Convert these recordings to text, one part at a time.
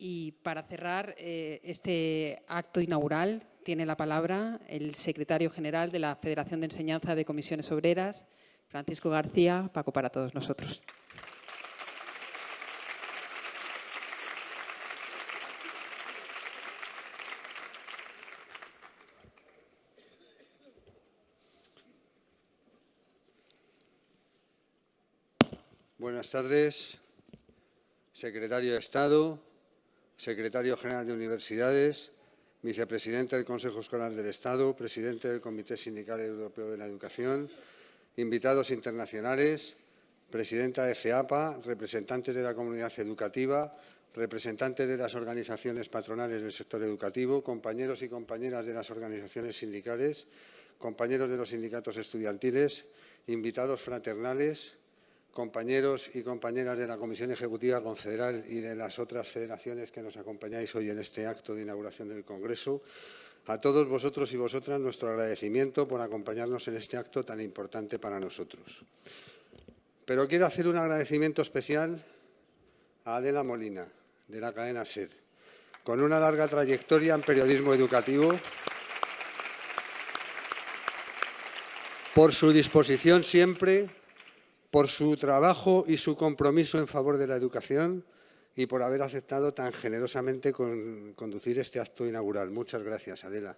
Y para cerrar este acto inaugural, tiene la palabra el secretario general de la Federación de Enseñanza de Comisiones Obreras, Francisco García. Paco, para todos nosotros. Buenas tardes, secretario de Estado, secretario general de Universidades, vicepresidente del Consejo Escolar del Estado, presidente del Comité Sindical Europeo de la Educación, invitados internacionales, presidenta de FEAPA, representantes de la comunidad educativa, representantes de las organizaciones patronales del sector educativo, compañeros y compañeras de las organizaciones sindicales, compañeros de los sindicatos estudiantiles, invitados fraternales, compañeros y compañeras de la Comisión Ejecutiva Confederal y de las otras federaciones que nos acompañáis hoy en este acto de inauguración del Congreso, a todos vosotros y vosotras nuestro agradecimiento por acompañarnos en este acto tan importante para nosotros. Pero quiero hacer un agradecimiento especial a Adela Molina, de la cadena SER, con una larga trayectoria en periodismo educativo, por su disposición siempre, por su trabajo y su compromiso en favor de la educación y por haber aceptado tan generosamente conducir este acto inaugural. Muchas gracias, Adela.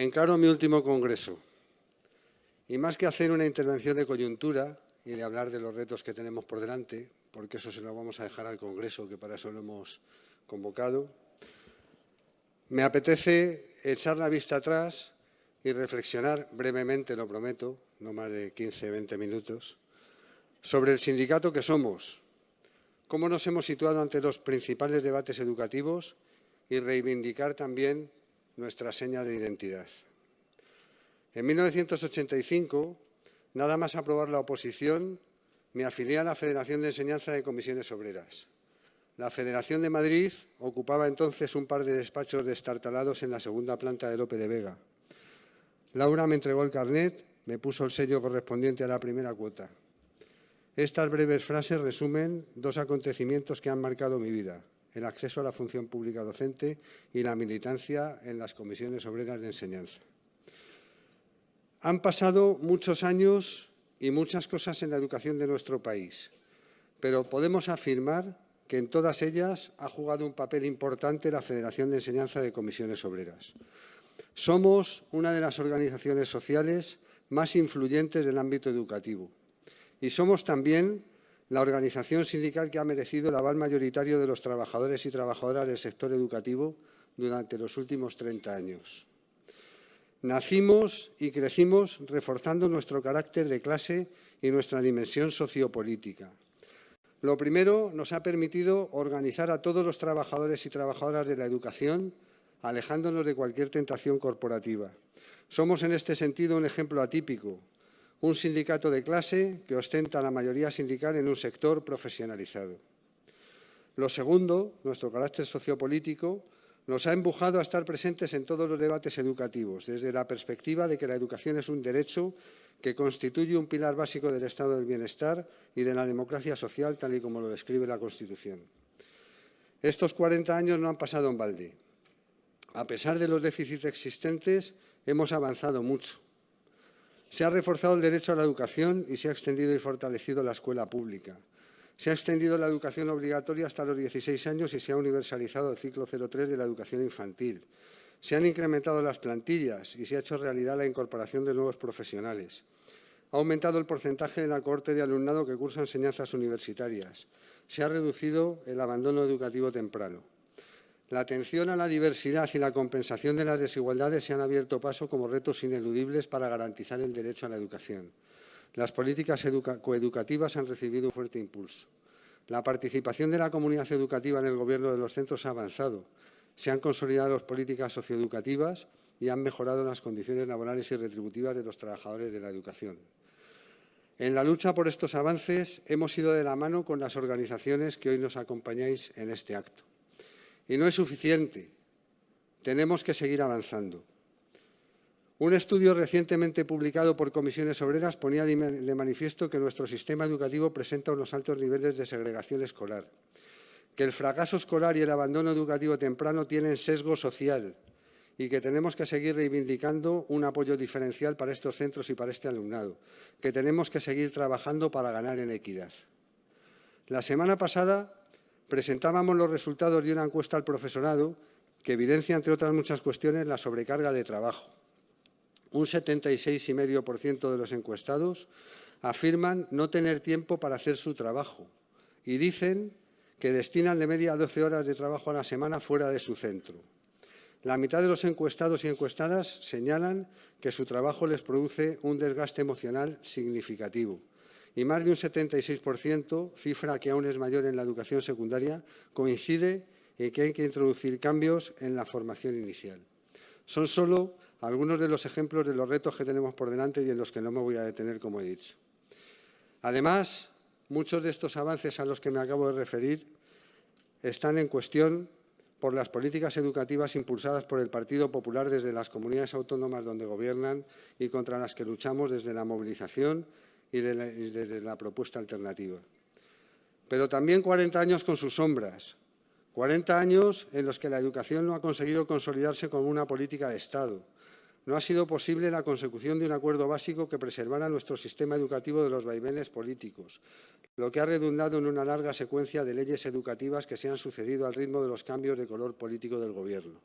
Encaro mi último congreso y más que hacer una intervención de coyuntura y de hablar de los retos que tenemos por delante, porque eso se lo vamos a dejar al Congreso, que para eso lo hemos convocado, me apetece echar la vista atrás y reflexionar brevemente, lo prometo, no más de 15-20 minutos, sobre el sindicato que somos, cómo nos hemos situado ante los principales debates educativos y reivindicar también nuestra seña de identidad. En 1985, nada más aprobar la oposición, me afilié a la Federación de Enseñanza de Comisiones Obreras. La Federación de Madrid ocupaba entonces un par de despachos destartalados en la segunda planta de Lope de Vega. Laura me entregó el carnet, me puso el sello correspondiente a la primera cuota. Estas breves frases resumen dos acontecimientos que han marcado mi vida: el acceso a la función pública docente y la militancia en las comisiones obreras de enseñanza. Han pasado muchos años y muchas cosas en la educación de nuestro país, pero podemos afirmar que en todas ellas ha jugado un papel importante la Federación de Enseñanza de Comisiones Obreras. Somos una de las organizaciones sociales más influyentes del ámbito educativo y somos también la organización sindical que ha merecido el aval mayoritario de los trabajadores y trabajadoras del sector educativo durante los últimos 30 años. Nacimos y crecimos reforzando nuestro carácter de clase y nuestra dimensión sociopolítica. Lo primero, nos ha permitido organizar a todos los trabajadores y trabajadoras de la educación, alejándonos de cualquier tentación corporativa. Somos en este sentido un ejemplo atípico, un sindicato de clase que ostenta la mayoría sindical en un sector profesionalizado. Lo segundo, nuestro carácter sociopolítico, nos ha empujado a estar presentes en todos los debates educativos, desde la perspectiva de que la educación es un derecho que constituye un pilar básico del estado del bienestar y de la democracia social, tal y como lo describe la Constitución. Estos 40 años no han pasado en balde. A pesar de los déficits existentes, hemos avanzado mucho. Se ha reforzado el derecho a la educación y se ha extendido y fortalecido la escuela pública. Se ha extendido la educación obligatoria hasta los 16 años y se ha universalizado el ciclo 03 de la educación infantil. Se han incrementado las plantillas y se ha hecho realidad la incorporación de nuevos profesionales. Ha aumentado el porcentaje de la cohorte de alumnado que cursa enseñanzas universitarias. Se ha reducido el abandono educativo temprano. La atención a la diversidad y la compensación de las desigualdades se han abierto paso como retos ineludibles para garantizar el derecho a la educación. Las políticas coeducativas han recibido un fuerte impulso. La participación de la comunidad educativa en el gobierno de los centros ha avanzado. Se han consolidado las políticas En la lucha por estos avances hemos ido de la mano con las organizaciones que hoy nos acompañáis en este acto. Y no es suficiente, tenemos que seguir avanzando. Un estudio recientemente publicado por Comisiones Obreras ponía de manifiesto que nuestro sistema educativo presenta unos altos niveles de segregación escolar, que el fracaso escolar y el abandono educativo temprano tienen sesgo social y que tenemos que seguir reivindicando un apoyo diferencial para estos centros y para este alumnado, que tenemos que seguir trabajando para ganar en equidad. La semana pasada presentábamos los resultados de una encuesta al profesorado que evidencia, entre otras muchas cuestiones, la sobrecarga de trabajo. Un 76,5% de los encuestados afirman no tener tiempo para hacer su trabajo y dicen que destinan de media 12 horas de trabajo a la semana fuera de su centro. La mitad de los encuestados y encuestadas señalan que su trabajo les produce un desgaste emocional significativo y más de un 76%, cifra que aún es mayor en la educación secundaria, coincide en que hay que introducir cambios en la formación inicial. Son solo algunos de los ejemplos de los retos que tenemos por delante y en los que no me voy a detener, como he dicho. Además, muchos de estos avances a los que me acabo de referir están en cuestión por las políticas educativas impulsadas por el Partido Popular desde las comunidades autónomas donde gobiernan y contra las que luchamos desde la movilización y desde la propuesta alternativa. Pero también 40 años con sus sombras, 40 años en los que la educación no ha conseguido consolidarse como una política de Estado. No ha sido posible la consecución de un acuerdo básico que preservara nuestro sistema educativo de los vaivenes políticos, lo que ha redundado en una larga secuencia de leyes educativas que se han sucedido al ritmo de los cambios de color político del Gobierno.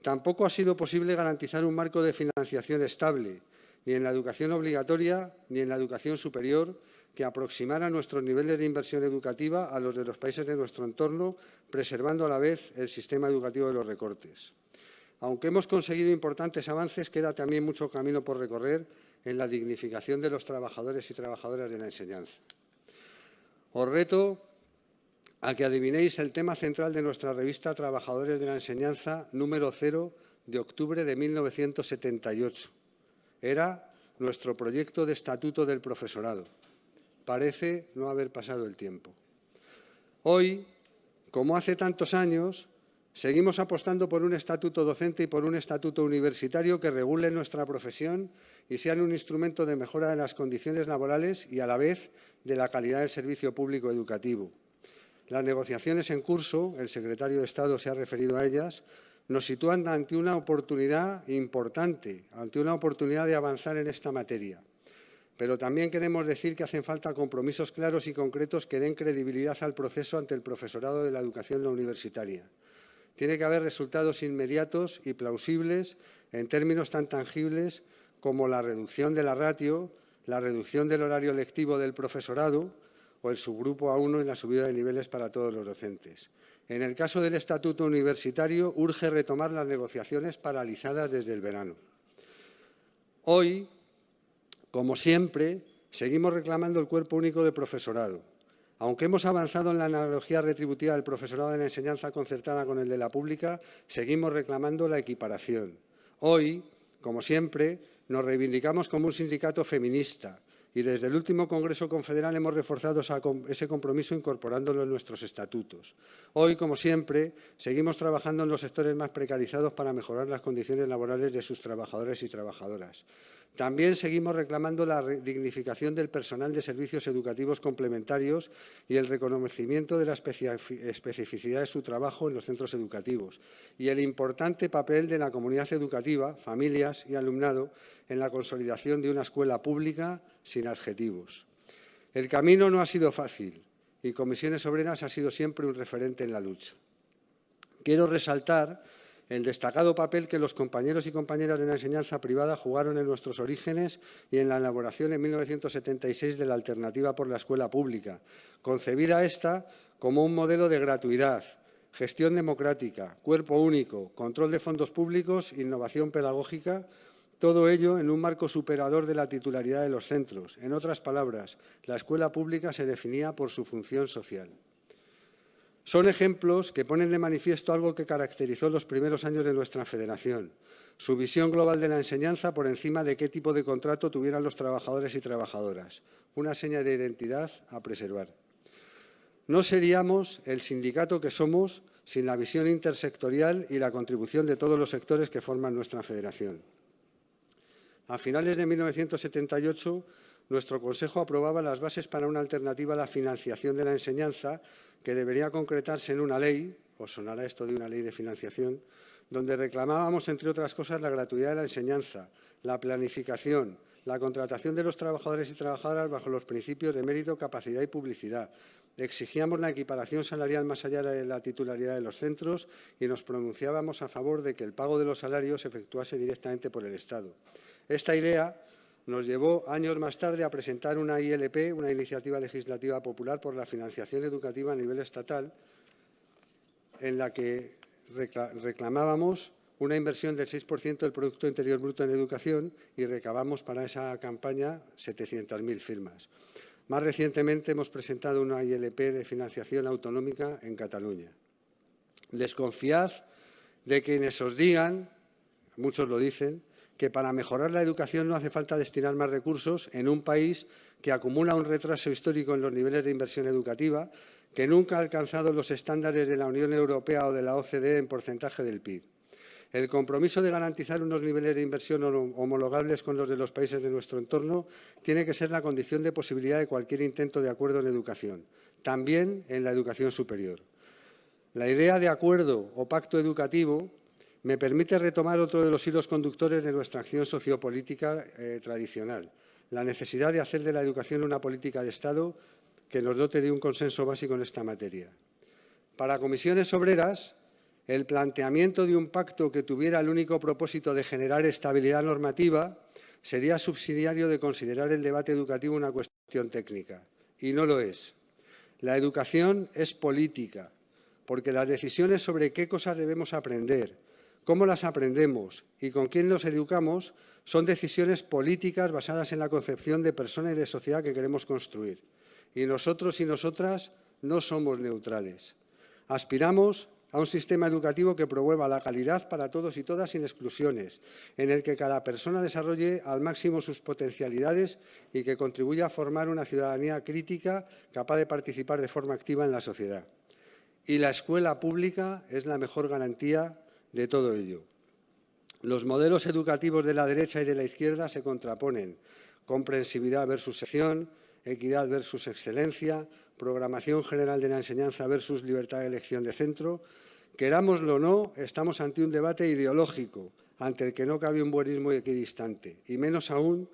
Tampoco ha sido posible garantizar un marco de financiación estable, ni en la educación obligatoria ni en la educación superior, que aproximara nuestros niveles de inversión educativa a los de los países de nuestro entorno, preservando a la vez el sistema educativo de los recortes. Aunque hemos conseguido importantes avances, queda también mucho camino por recorrer en la dignificación de los trabajadores y trabajadoras de la enseñanza. Os reto a que adivinéis el tema central de nuestra revista Trabajadores de la Enseñanza, número 0, de octubre de 1978. Era nuestro proyecto de estatuto del profesorado. Parece no haber pasado el tiempo. Hoy, como hace tantos años, seguimos apostando por un estatuto docente y por un estatuto universitario que regule nuestra profesión y sean un instrumento de mejora de las condiciones laborales y, a la vez, de la calidad del servicio público educativo. Las negociaciones en curso, el secretario de Estado se ha referido a ellas, nos sitúan ante una oportunidad importante, ante una oportunidad de avanzar en esta materia. Pero también queremos decir que hacen falta compromisos claros y concretos que den credibilidad al proceso ante el profesorado de la educación no universitaria. Tiene que haber resultados inmediatos y plausibles en términos tan tangibles como la reducción de la ratio, la reducción del horario lectivo del profesorado o el subgrupo A1 en la subida de niveles para todos los docentes. En el caso del estatuto universitario, urge retomar las negociaciones paralizadas desde el verano. Hoy, como siempre, seguimos reclamando el cuerpo único de profesorado. Aunque hemos avanzado en la analogía retributiva del profesorado de la enseñanza concertada con el de la pública, seguimos reclamando la equiparación. Hoy, como siempre, nos reivindicamos como un sindicato feminista y desde el último Congreso Confederal hemos reforzado ese compromiso incorporándolo en nuestros estatutos. Hoy, como siempre, seguimos trabajando en los sectores más precarizados para mejorar las condiciones laborales de sus trabajadores y trabajadoras. También seguimos reclamando la dignificación del personal de servicios educativos complementarios y el reconocimiento de la especificidad de su trabajo en los centros educativos y el importante papel de la comunidad educativa, familias y alumnado en la consolidación de una escuela pública sin adjetivos. El camino no ha sido fácil y Comisiones Obreras ha sido siempre un referente en la lucha. Quiero resaltar el destacado papel que los compañeros y compañeras de la enseñanza privada jugaron en nuestros orígenes y en la elaboración en 1976 de la alternativa por la escuela pública, concebida esta como un modelo de gratuidad, gestión democrática, cuerpo único, control de fondos públicos, innovación pedagógica, todo ello en un marco superador de la titularidad de los centros. En otras palabras, la escuela pública se definía por su función social. Son ejemplos que ponen de manifiesto algo que caracterizó los primeros años de nuestra federación: su visión global de la enseñanza por encima de qué tipo de contrato tuvieran los trabajadores y trabajadoras, una seña de identidad a preservar. No seríamos el sindicato que somos sin la visión intersectorial y la contribución de todos los sectores que forman nuestra federación. A finales de 1978, nuestro Consejo aprobaba las bases para una alternativa a la financiación de la enseñanza que debería concretarse en una ley, os sonará esto de una ley de financiación, donde reclamábamos, entre otras cosas, la gratuidad de la enseñanza, la planificación, la contratación de los trabajadores y trabajadoras bajo los principios de mérito, capacidad y publicidad. Exigíamos la equiparación salarial más allá de la titularidad de los centros y nos pronunciábamos a favor de que el pago de los salarios se efectuase directamente por el Estado. Esta idea nos llevó años más tarde a presentar una ILP, una iniciativa legislativa popular por la financiación educativa a nivel estatal, en la que reclamábamos una inversión del 6% del Producto Interior Bruto en educación y recabamos para esa campaña 700.000 firmas. Más recientemente hemos presentado una ILP de financiación autonómica en Cataluña. Desconfiad de quienes os digan, muchos lo dicen, que para mejorar la educación no hace falta destinar más recursos en un país que acumula un retraso histórico en los niveles de inversión educativa, que nunca ha alcanzado los estándares de la Unión Europea o de la OCDE en porcentaje del PIB. El compromiso de garantizar unos niveles de inversión homologables con los de los países de nuestro entorno tiene que ser la condición de posibilidad de cualquier intento de acuerdo en educación, también en la educación superior. La idea de acuerdo o pacto educativo me permite retomar otro de los hilos conductores de nuestra acción sociopolítica tradicional: la necesidad de hacer de la educación una política de Estado que nos dote de un consenso básico en esta materia. Para Comisiones Obreras, el planteamiento de un pacto que tuviera el único propósito de generar estabilidad normativa sería subsidiario de considerar el debate educativo una cuestión técnica, y no lo es. La educación es política, porque las decisiones sobre qué cosas debemos aprender, cómo las aprendemos y con quién nos educamos son decisiones políticas basadas en la concepción de persona y de sociedad que queremos construir. Y nosotros y nosotras no somos neutrales. Aspiramos a un sistema educativo que promueva la calidad para todos y todas sin exclusiones, en el que cada persona desarrolle al máximo sus potencialidades y que contribuya a formar una ciudadanía crítica capaz de participar de forma activa en la sociedad. Y la escuela pública es la mejor garantía de todo ello. Los modelos educativos de la derecha y de la izquierda se contraponen: comprensividad versus sección, equidad versus excelencia, programación general de la enseñanza versus libertad de elección de centro. Querámoslo o no, estamos ante un debate ideológico, ante el que no cabe un buenismo equidistante, y menos aún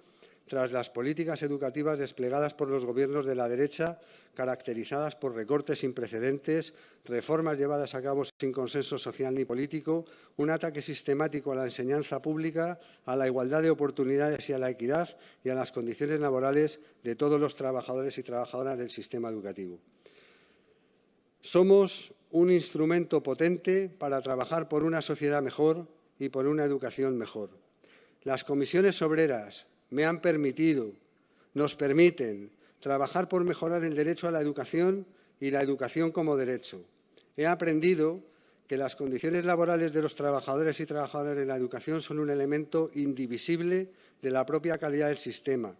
tras las políticas educativas desplegadas por los gobiernos de la derecha, caracterizadas por recortes sin precedentes, reformas llevadas a cabo sin consenso social ni político, un ataque sistemático a la enseñanza pública, a la igualdad de oportunidades y a la equidad y a las condiciones laborales de todos los trabajadores y trabajadoras del sistema educativo. Somos un instrumento potente para trabajar por una sociedad mejor y por una educación mejor. Las comisiones obreras nos permiten trabajar por mejorar el derecho a la educación y la educación como derecho. He aprendido que las condiciones laborales de los trabajadores y trabajadoras de la educación son un elemento indivisible de la propia calidad del sistema.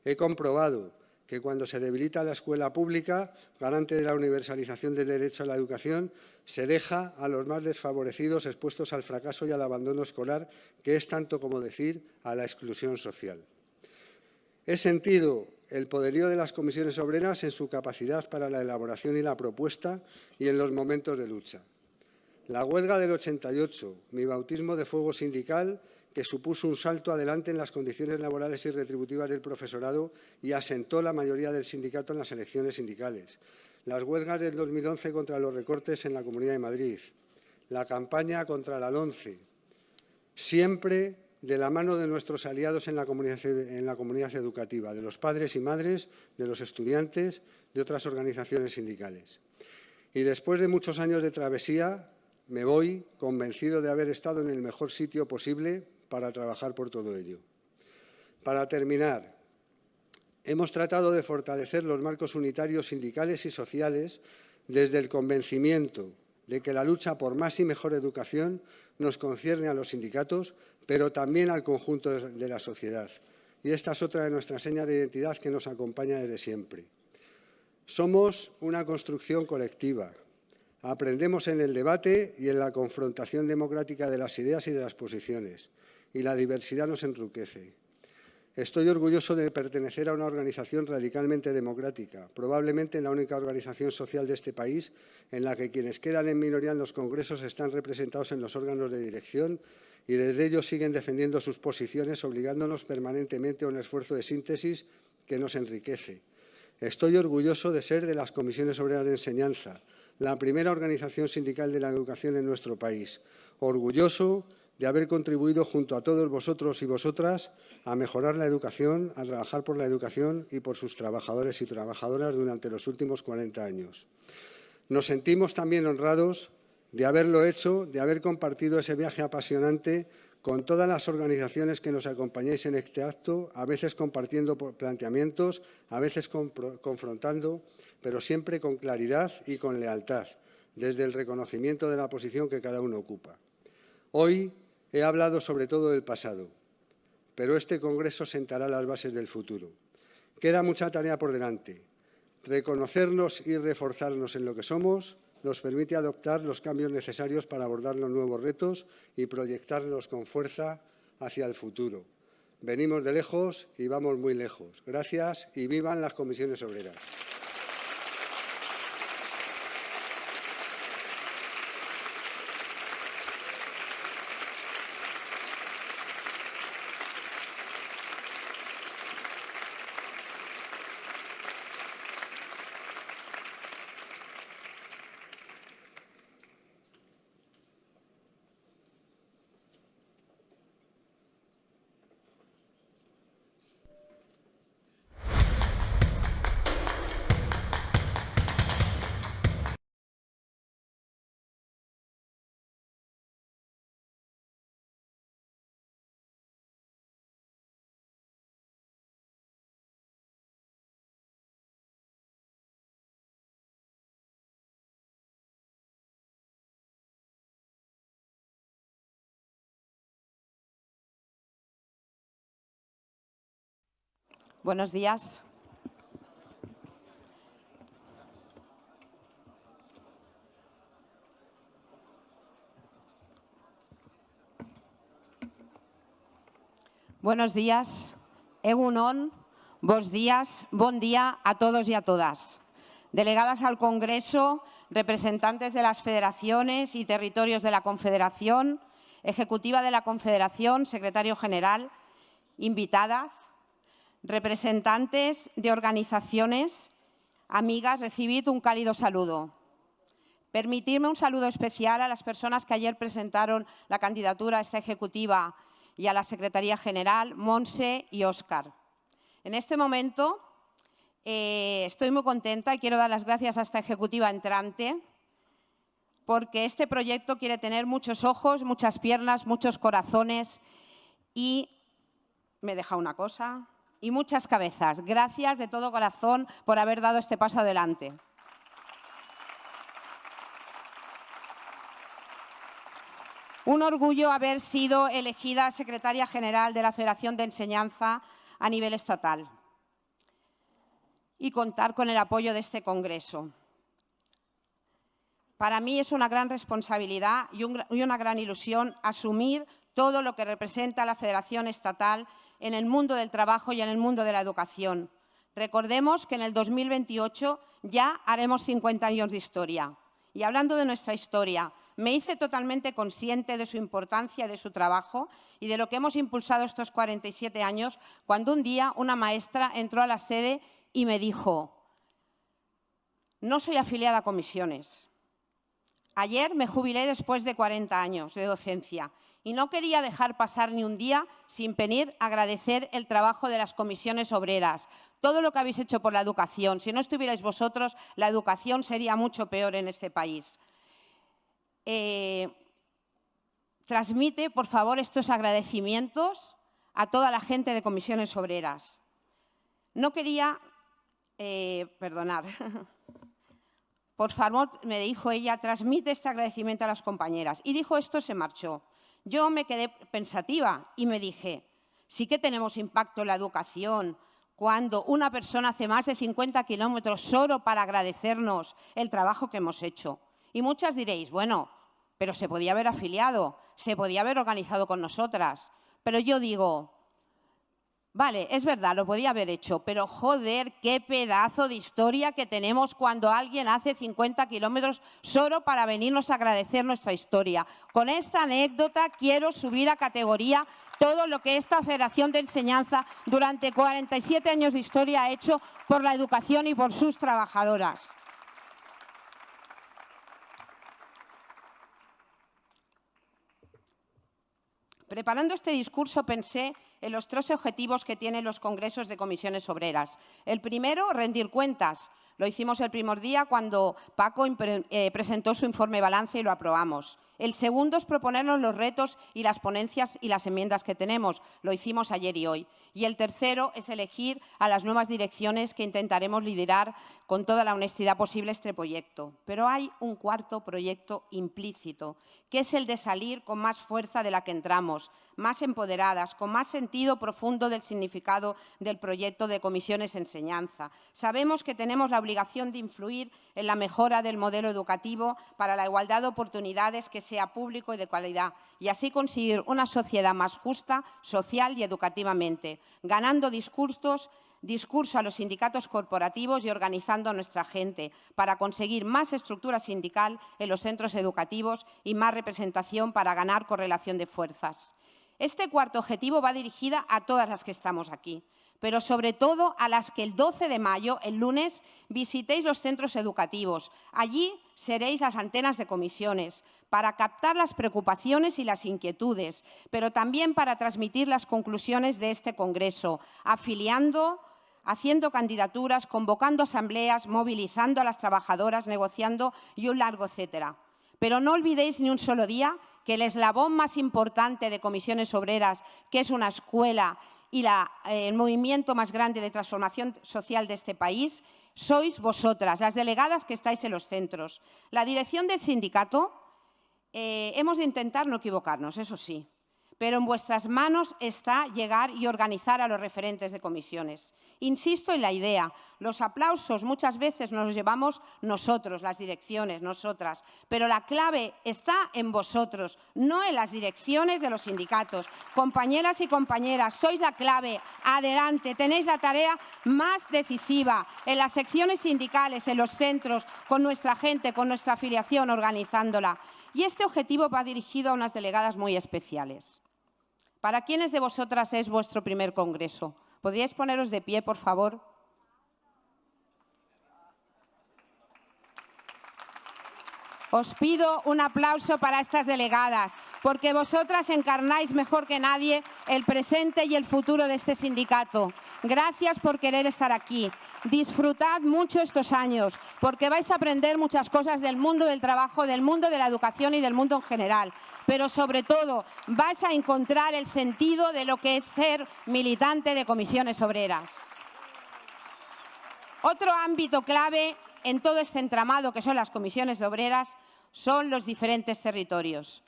He comprobado que cuando se debilita la escuela pública, garante de la universalización del derecho a la educación, se deja a los más desfavorecidos expuestos al fracaso y al abandono escolar, que es tanto como decir a la exclusión social. He sentido el poderío de las comisiones obreras en su capacidad para la elaboración y la propuesta y en los momentos de lucha. La huelga del 88, mi bautismo de fuego sindical, que supuso un salto adelante en las condiciones laborales y retributivas del profesorado y asentó la mayoría del sindicato en las elecciones sindicales. Las huelgas del 2011 contra los recortes en la Comunidad de Madrid. La campaña contra la LOMCE. Siempre de la mano de nuestros aliados en la comunidad educativa, de los padres y madres, de los estudiantes, de otras organizaciones sindicales. Y después de muchos años de travesía, me voy convencido de haber estado en el mejor sitio posible para trabajar por todo ello. Para terminar, hemos tratado de fortalecer los marcos unitarios sindicales y sociales desde el convencimiento de que la lucha por más y mejor educación nos concierne a los sindicatos, pero también al conjunto de la sociedad. Y esta es otra de nuestras señas de identidad que nos acompaña desde siempre. Somos una construcción colectiva. Aprendemos en el debate y en la confrontación democrática de las ideas y de las posiciones, y la diversidad nos enriquece. Estoy orgulloso de pertenecer a una organización radicalmente democrática, probablemente la única organización social de este país en la que quienes quedan en minoría en los congresos están representados en los órganos de dirección y desde ellos siguen defendiendo sus posiciones, obligándonos permanentemente a un esfuerzo de síntesis que nos enriquece. Estoy orgulloso de ser de las Comisiones Obreras de Enseñanza, la primera organización sindical de la educación en nuestro país. Orgulloso de haber contribuido junto a todos vosotros y vosotras a mejorar la educación, a trabajar por la educación y por sus trabajadores y trabajadoras durante los últimos 40 años. Nos sentimos también honrados de haberlo hecho, de haber compartido ese viaje apasionante con todas las organizaciones que nos acompañáis en este acto, a veces compartiendo planteamientos, a veces confrontando, pero siempre con claridad y con lealtad, desde el reconocimiento de la posición que cada uno ocupa. Hoy he hablado sobre todo del pasado, pero este Congreso sentará las bases del futuro. Queda mucha tarea por delante. Reconocernos y reforzarnos en lo que somos nos permite adoptar los cambios necesarios para abordar los nuevos retos y proyectarnos con fuerza hacia el futuro. Venimos de lejos y vamos muy lejos. Gracias y vivan las comisiones obreras. Buenos días. Buenos días. Egun on, bons días, bon día a todos y a todas. Delegadas al Congreso, representantes de las federaciones y territorios de la Confederación, ejecutiva de la Confederación, secretario general, invitadas, representantes de organizaciones, amigas, recibid un cálido saludo. Permitirme un saludo especial a las personas que ayer presentaron la candidatura a esta ejecutiva y a la Secretaría General, Montse y Óscar. En este momento estoy muy contenta y quiero dar las gracias a esta ejecutiva entrante porque este proyecto quiere tener muchos ojos, muchas piernas, muchos corazones y, me deja una cosa, y muchas cabezas. Gracias de todo corazón por haber dado este paso adelante. Un orgullo haber sido elegida secretaria general de la Federación de Enseñanza a nivel estatal y contar con el apoyo de este Congreso. Para mí es una gran responsabilidad y una gran ilusión asumir todo lo que representa la Federación Estatal en el mundo del trabajo y en el mundo de la educación. Recordemos que en el 2028 ya haremos 50 años de historia. Y hablando de nuestra historia, me hice totalmente consciente de su importancia, de su trabajo y de lo que hemos impulsado estos 47 años, cuando un día una maestra entró a la sede y me dijo: no soy afiliada a comisiones. Ayer me jubilé después de 40 años de docencia y no quería dejar pasar ni un día sin venir a agradecer el trabajo de las comisiones obreras, todo lo que habéis hecho por la educación. Si no estuvierais vosotros, la educación sería mucho peor en este país. Transmite, por favor, estos agradecimientos a toda la gente de comisiones obreras. No quería, por favor, me dijo ella, transmite este agradecimiento a las compañeras. Y dijo esto, se marchó. Yo me quedé pensativa y me dije, sí que tenemos impacto en la educación cuando una persona hace más de 50 kilómetros solo para agradecernos el trabajo que hemos hecho. Y muchas diréis, bueno, pero se podía haber afiliado, se podía haber organizado con nosotras. Pero yo digo, vale, es verdad, lo podía haber hecho, pero joder, qué pedazo de historia que tenemos cuando alguien hace 50 kilómetros solo para venirnos a agradecer nuestra historia. Con esta anécdota quiero subir a categoría todo lo que esta Federación de Enseñanza durante 47 años de historia ha hecho por la educación y por sus trabajadoras. Preparando este discurso pensé en los 3 objetivos que tienen los congresos de comisiones obreras. El primero, rendir cuentas. Lo hicimos el primer día cuando Paco presentó su informe balance y lo aprobamos. El segundo es proponernos los retos y las ponencias y las enmiendas que tenemos. Lo hicimos ayer y hoy. Y el tercero es elegir a las nuevas direcciones que intentaremos liderar con toda la honestidad posible este proyecto. Pero hay un cuarto proyecto implícito, que es el de salir con más fuerza de la que entramos, más empoderadas, con más sentido profundo del significado del proyecto de comisiones enseñanza. Sabemos que tenemos la obligación de influir en la mejora del modelo educativo para la igualdad de oportunidades que sea público y de calidad, y así conseguir una sociedad más justa, social y educativamente, ganando discurso a los sindicatos corporativos y organizando a nuestra gente para conseguir más estructura sindical en los centros educativos y más representación para ganar correlación de fuerzas. Este cuarto objetivo va dirigida a todas las que estamos aquí, pero sobre todo a las que el 12 de mayo, el lunes, visitéis los centros educativos. Allí seréis las antenas de comisiones para captar las preocupaciones y las inquietudes, pero también para transmitir las conclusiones de este congreso, afiliando, haciendo candidaturas, convocando asambleas, movilizando a las trabajadoras, negociando y un largo etcétera. Pero no olvidéis ni un solo día que el eslabón más importante de comisiones obreras, que es una escuela y el movimiento más grande de transformación social de este país, sois vosotras, las delegadas que estáis en los centros. La dirección del sindicato, hemos de intentar no equivocarnos, eso sí, pero en vuestras manos está llegar y organizar a los referentes de comisiones. Insisto en la idea, los aplausos muchas veces nos los llevamos nosotros, las direcciones, nosotras, pero la clave está en vosotros, no en las direcciones de los sindicatos. Compañeras y compañeras, sois la clave, adelante, tenéis la tarea más decisiva en las secciones sindicales, en los centros, con nuestra gente, con nuestra afiliación, organizándola. Y este objetivo va dirigido a unas delegadas muy especiales. ¿Para quiénes de vosotras es vuestro primer congreso? ¿Podríais poneros de pie, por favor? Os pido un aplauso para estas delegadas, porque vosotras encarnáis mejor que nadie el presente y el futuro de este sindicato. Gracias por querer estar aquí. Disfrutad mucho estos años, porque vais a aprender muchas cosas del mundo del trabajo, del mundo de la educación y del mundo en general. Pero sobre todo vais a encontrar el sentido de lo que es ser militante de comisiones obreras. Otro ámbito clave en todo este entramado que son las comisiones obreras son los diferentes territorios.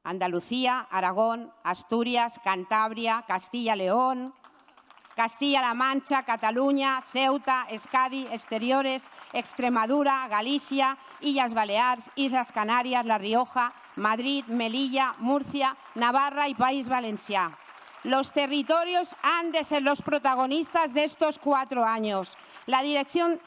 Andalucía, Aragón, Asturias, Cantabria, Castilla-León, Castilla-La Mancha, Cataluña, Ceuta, Euskadi, Exteriores, Extremadura, Galicia, Illas Baleares, Islas Canarias, La Rioja, Madrid, Melilla, Murcia, Navarra y País Valencià. Los territorios han de ser los protagonistas de estos 4 años. La dirección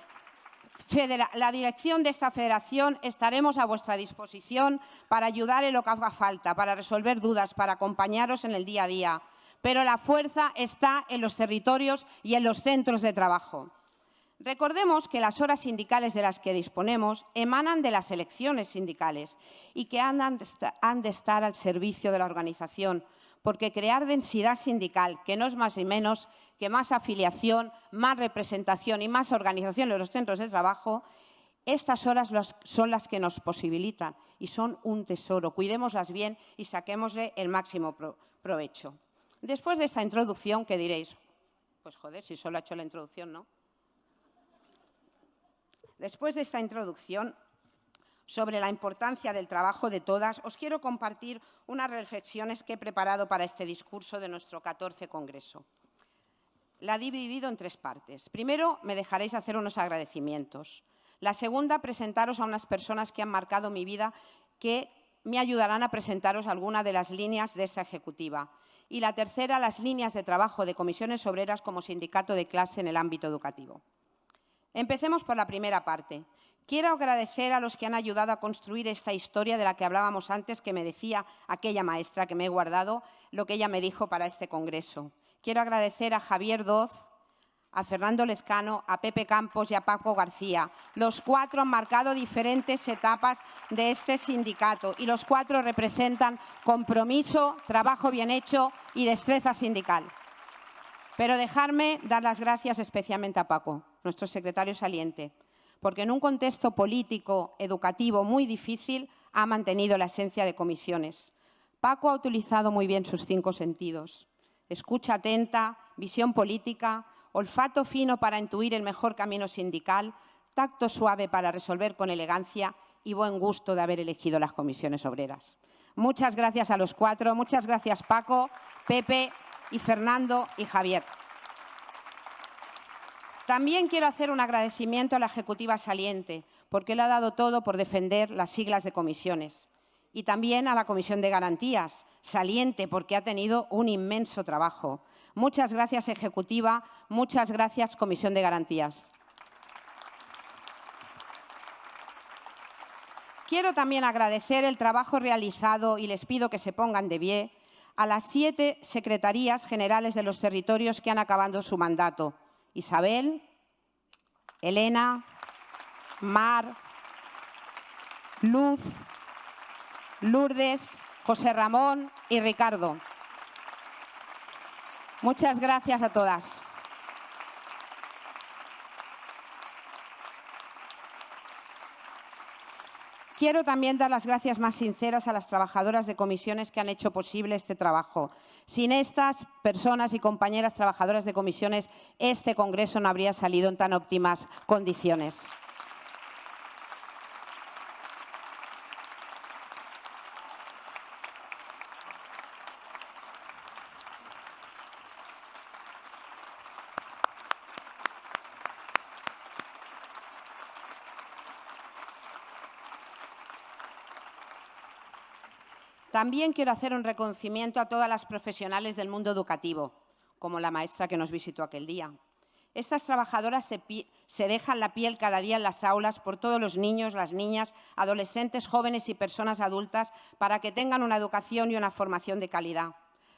de esta federación estaremos a vuestra disposición para ayudar en lo que haga falta, para resolver dudas, para acompañaros en el día a día. Pero la fuerza está en los territorios y en los centros de trabajo. Recordemos que las horas sindicales de las que disponemos emanan de las elecciones sindicales y que han de estar al servicio de la organización, porque crear densidad sindical, que no es más ni menos que más afiliación, más representación y más organización en los centros de trabajo, estas horas son las que nos posibilitan y son un tesoro. Cuidémoslas bien y saquémosle el máximo provecho. Después de esta introducción, ¿qué diréis? Pues joder, si solo ha hecho la introducción, ¿no? Después de esta introducción sobre la importancia del trabajo de todas, os quiero compartir unas reflexiones que he preparado para este discurso de nuestro 14 Congreso. La he dividido en 3 partes. Primero, me dejaréis hacer unos agradecimientos. La segunda, presentaros a unas personas que han marcado mi vida, que me ayudarán a presentaros algunas de las líneas de esta ejecutiva. Y la tercera, las líneas de trabajo de Comisiones Obreras como sindicato de clase en el ámbito educativo. Empecemos por la primera parte. Quiero agradecer a los que han ayudado a construir esta historia de la que hablábamos antes, que me decía aquella maestra, que me he guardado lo que ella me dijo para este congreso. Quiero agradecer a Javier Doz, a Fernando Lezcano, a Pepe Campos y a Paco García. Los 4 han marcado diferentes etapas de este sindicato y los 4 representan compromiso, trabajo bien hecho y destreza sindical. Pero dejarme dar las gracias especialmente a Paco, nuestro secretario saliente, porque en un contexto político, educativo muy difícil, ha mantenido la esencia de comisiones. Paco ha utilizado muy bien sus 5 sentidos: escucha atenta, visión política, olfato fino para intuir el mejor camino sindical, tacto suave para resolver con elegancia y buen gusto de haber elegido las comisiones obreras. Muchas gracias a los 4, muchas gracias Paco, Pepe y Fernando y Javier. También quiero hacer un agradecimiento a la ejecutiva saliente, porque le ha dado todo por defender las siglas de comisiones. Y también a la Comisión de Garantías, saliente porque ha tenido un inmenso trabajo. Muchas gracias, ejecutiva, muchas gracias, Comisión de Garantías. Quiero también agradecer el trabajo realizado, y les pido que se pongan de pie, a las 7 secretarías generales de los territorios que han acabado su mandato: Isabel, Elena, Mar, Luz, Lourdes, José Ramón y Ricardo. Muchas gracias a todas. Quiero también dar las gracias más sinceras a las trabajadoras de comisiones que han hecho posible este trabajo. Sin estas personas y compañeras trabajadoras de comisiones, este Congreso no habría salido en tan óptimas condiciones. También quiero hacer un reconocimiento a todas las profesionales del mundo educativo, como la maestra que nos visitó aquel día. Estas trabajadoras se dejan la piel cada día en las aulas por todos los niños, las niñas, adolescentes, jóvenes y personas adultas para que tengan una educación y una formación de calidad.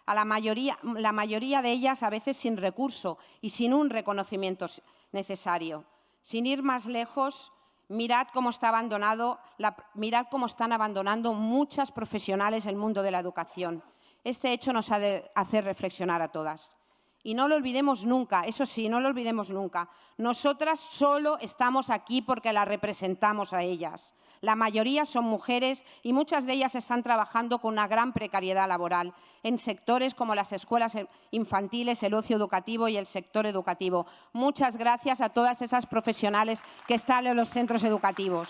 La mayoría de ellas a veces sin recurso y sin un reconocimiento necesario. Sin ir más lejos, mirad cómo están abandonando muchas profesionales el mundo de la educación. Este hecho nos ha de hacer reflexionar a todas. Y no lo olvidemos nunca, eso sí, no lo olvidemos nunca. Nosotras solo estamos aquí porque las representamos a ellas. La mayoría son mujeres y muchas de ellas están trabajando con una gran precariedad laboral en sectores como las escuelas infantiles, el ocio educativo y el sector educativo. Muchas gracias a todas esas profesionales que están en los centros educativos.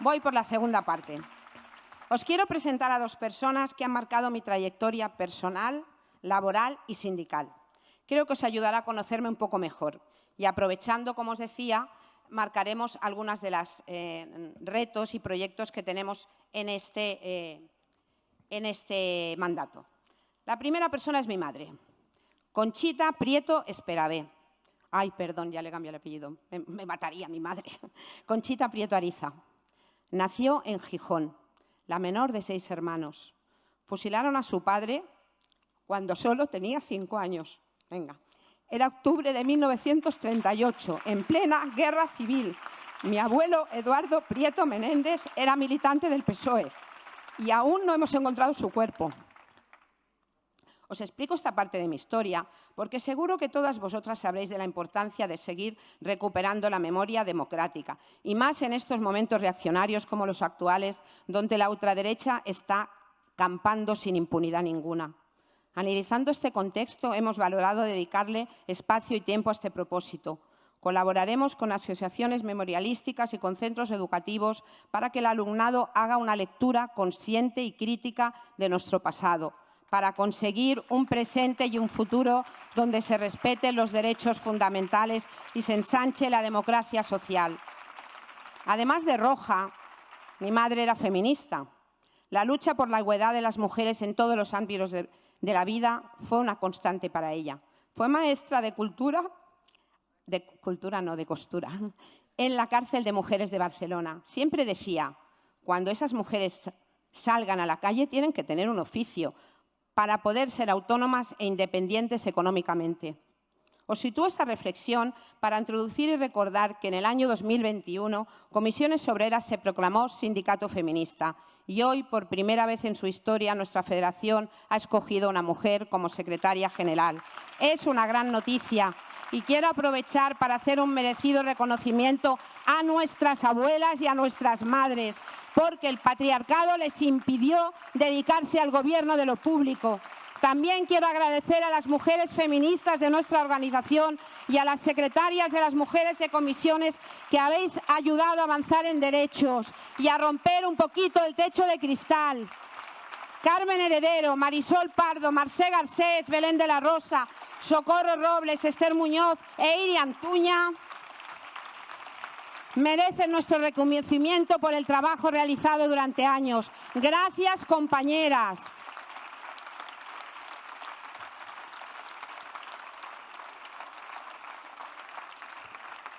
Voy por la segunda parte. Os quiero presentar a 2 personas que han marcado mi trayectoria personal, laboral y sindical. Creo que os ayudará a conocerme un poco mejor. Y aprovechando, como os decía, marcaremos algunos de los retos y proyectos que tenemos en este mandato. La primera persona es mi madre, Conchita Prieto Esperavé. Ay, perdón, ya le cambié el apellido, me mataría mi madre. Conchita Prieto Ariza. Nació en Gijón, la menor de 6 hermanos. Fusilaron a su padre cuando solo tenía 5 años. Venga. Era octubre de 1938, en plena guerra civil. Mi abuelo, Eduardo Prieto Menéndez, era militante del PSOE y aún no hemos encontrado su cuerpo. Os explico esta parte de mi historia porque seguro que todas vosotras sabréis de la importancia de seguir recuperando la memoria democrática, y más en estos momentos reaccionarios como los actuales, donde la ultraderecha está campando sin impunidad ninguna. Analizando este contexto, hemos valorado dedicarle espacio y tiempo a este propósito. Colaboraremos con asociaciones memorialísticas y con centros educativos para que el alumnado haga una lectura consciente y crítica de nuestro pasado, para conseguir un presente y un futuro donde se respeten los derechos fundamentales y se ensanche la democracia social. Además de roja, mi madre era feminista. La lucha por la igualdad de las mujeres en todos los ámbitos de la vida fue una constante para ella. Fue maestra de costura, en la cárcel de mujeres de Barcelona. Siempre decía, cuando esas mujeres salgan a la calle tienen que tener un oficio para poder ser autónomas e independientes económicamente. Os sitúo esta reflexión para introducir y recordar que en el año 2021 Comisiones Obreras se proclamó sindicato feminista y hoy, por primera vez en su historia, nuestra federación ha escogido a una mujer como secretaria general. Es una gran noticia y quiero aprovechar para hacer un merecido reconocimiento a nuestras abuelas y a nuestras madres, porque el patriarcado les impidió dedicarse al gobierno de lo público. También quiero agradecer a las mujeres feministas de nuestra organización y a las secretarias de las mujeres de comisiones que habéis ayudado a avanzar en derechos y a romper un poquito el techo de cristal. Carmen Heredero, Marisol Pardo, Mercè Garcés, Belén de la Rosa, Socorro Robles, Esther Muñoz e Iri Antuña merecen nuestro reconocimiento por el trabajo realizado durante años. Gracias, compañeras.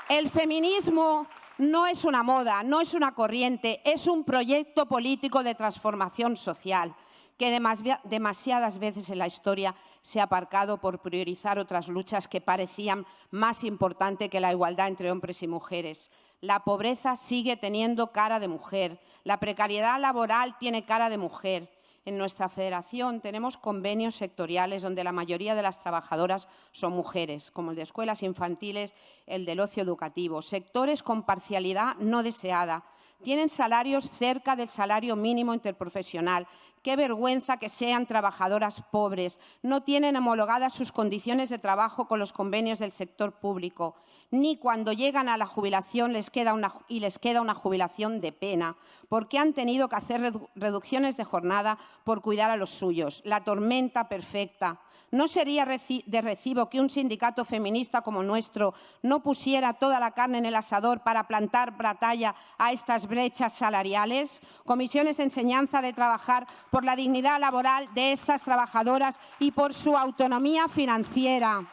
El feminismo no es una moda, no es una corriente, es un proyecto político de transformación social que demasiadas veces en la historia se ha aparcado por priorizar otras luchas que parecían más importantes que la igualdad entre hombres y mujeres. La pobreza sigue teniendo cara de mujer, la precariedad laboral tiene cara de mujer. En nuestra federación tenemos convenios sectoriales donde la mayoría de las trabajadoras son mujeres, como el de escuelas infantiles, el del ocio educativo, sectores con parcialidad no deseada. Tienen salarios cerca del salario mínimo interprofesional. Qué vergüenza que sean trabajadoras pobres. No tienen homologadas sus condiciones de trabajo con los convenios del sector público. Ni cuando llegan a la jubilación les queda una jubilación de pena, porque han tenido que hacer reducciones de jornada por cuidar a los suyos. La tormenta perfecta. ¿No sería de recibo que un sindicato feminista como el nuestro no pusiera toda la carne en el asador para plantar batalla a estas brechas salariales? Comisiones de Enseñanza de trabajar por la dignidad laboral de estas trabajadoras y por su autonomía financiera.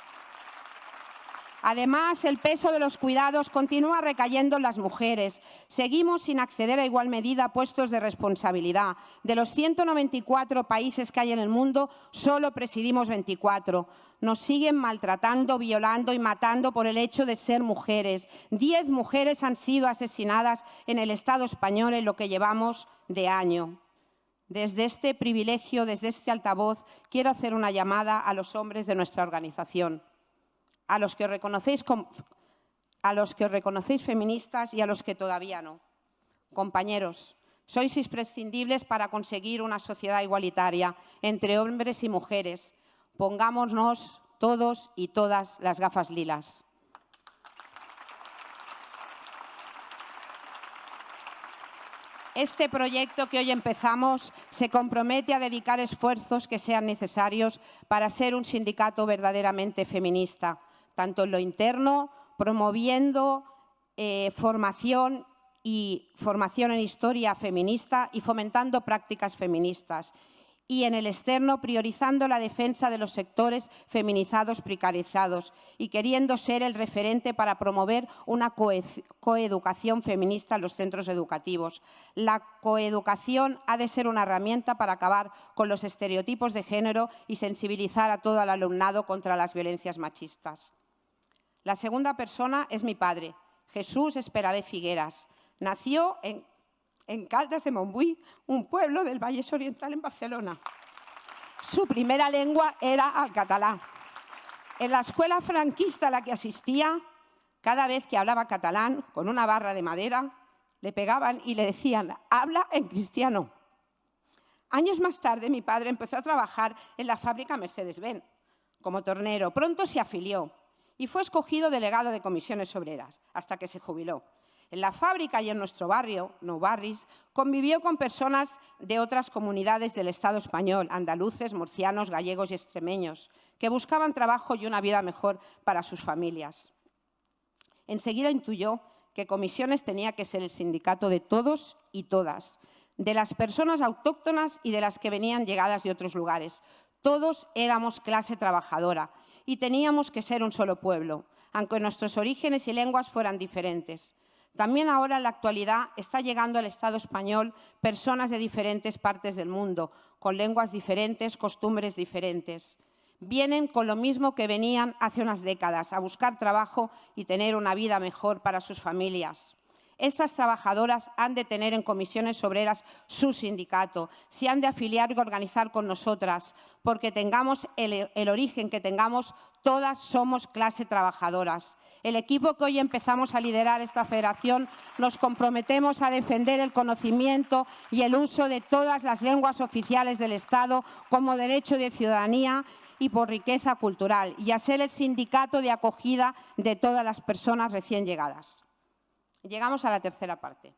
Además, el peso de los cuidados continúa recayendo en las mujeres. Seguimos sin acceder a igual medida a puestos de responsabilidad. De los 194 países que hay en el mundo, solo presidimos 24. Nos siguen maltratando, violando y matando por el hecho de ser mujeres. 10 mujeres han sido asesinadas en el Estado español en lo que llevamos de año. Desde este privilegio, desde este altavoz, quiero hacer una llamada a los hombres de nuestra organización. A los que os reconocéis feministas y a los que todavía no. Compañeros, sois imprescindibles para conseguir una sociedad igualitaria entre hombres y mujeres. Pongámonos todos y todas las gafas lilas. Este proyecto que hoy empezamos se compromete a dedicar esfuerzos que sean necesarios para ser un sindicato verdaderamente feminista, tanto en lo interno, promoviendo formación en historia feminista y fomentando prácticas feministas. Y en el externo, priorizando la defensa de los sectores feminizados precarizados y queriendo ser el referente para promover una coeducación feminista en los centros educativos. La coeducación ha de ser una herramienta para acabar con los estereotipos de género y sensibilizar a todo el alumnado contra las violencias machistas. La segunda persona es mi padre, Jesús Esperavé Figueras. Nació en Caldas de Montbui, un pueblo del Vallès Oriental en Barcelona. Su primera lengua era el catalán. En la escuela franquista a la que asistía, cada vez que hablaba catalán, con una barra de madera, le pegaban y le decían, habla en cristiano. Años más tarde, mi padre empezó a trabajar en la fábrica Mercedes-Benz como tornero. Pronto se afilió y fue escogido delegado de Comisiones Obreras hasta que se jubiló. En la fábrica y en nuestro barrio, Nou Barris, convivió con personas de otras comunidades del Estado español, andaluces, murcianos, gallegos y extremeños, que buscaban trabajo y una vida mejor para sus familias. Enseguida intuyó que Comisiones tenía que ser el sindicato de todos y todas, de las personas autóctonas y de las que venían llegadas de otros lugares. Todos éramos clase trabajadora y teníamos que ser un solo pueblo, aunque nuestros orígenes y lenguas fueran diferentes. También ahora, en la actualidad, está llegando al Estado español personas de diferentes partes del mundo, con lenguas diferentes, costumbres diferentes. Vienen con lo mismo que venían hace unas décadas, a buscar trabajo y tener una vida mejor para sus familias. Estas trabajadoras han de tener en Comisiones Obreras su sindicato, se han de afiliar y organizar con nosotras, porque tengamos el origen que tengamos, todas somos clase trabajadoras. El equipo que hoy empezamos a liderar esta federación nos comprometemos a defender el conocimiento y el uso de todas las lenguas oficiales del Estado como derecho de ciudadanía y por riqueza cultural, y a ser el sindicato de acogida de todas las personas recién llegadas. Llegamos a la tercera parte.